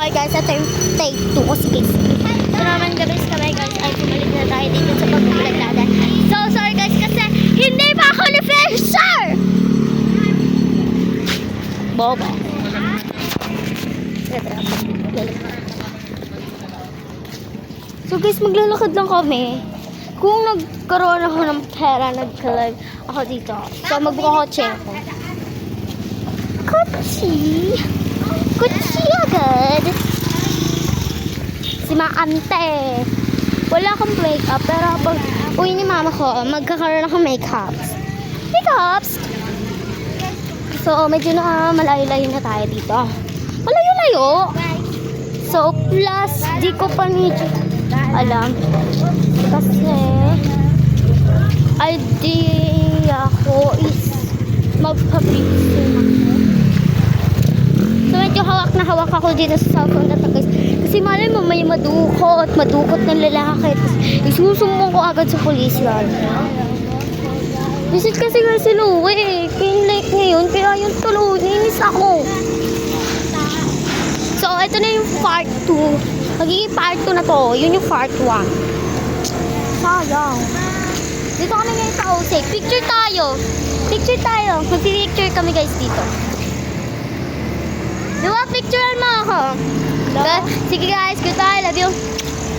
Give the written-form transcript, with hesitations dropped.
Okay guys, ito yung take 2 kasi guys. Ito naman guys kami guys ay bumalik na tayo dito sa pag-vlog natin. So sorry guys kasi hindi pa ako ni-fresher! Bobo. So guys, maglalakad lang kami. Kung nagkaroon ako ng pera, nag-live ako dito. So magbuka-kotse ako. Kotse? Kotse agad? Si Maante. Wala akong makeup, pero pag uwi ni mama ko, magkakaroon ako makeups. Makeups? So, medyo na malayo-layo na tayo dito. Malayo-layo? So, plus, di ko pa medyo alam. Kasi, idea ko is magpa-prison ako. So, medyo hawak na hawak ako dito sa cellphone na to guys. Kasi malay mo, may madukot ng lalaki. Tapos, isusumbong ko agad sa polis yan. Visit kasi nga si Louie. Pinlike ngayon, kaya yung tuloy, nainis ako. So, ito na yung part 2. Magiging part 2 na to. Yun yung part 1. Sayang. Dito kami ngayon sa Osek. Picture tayo. Picture tayo. Mag-picture kami guys dito. Diba? Picturean mo ako. Sige guys, goodbye. Love you.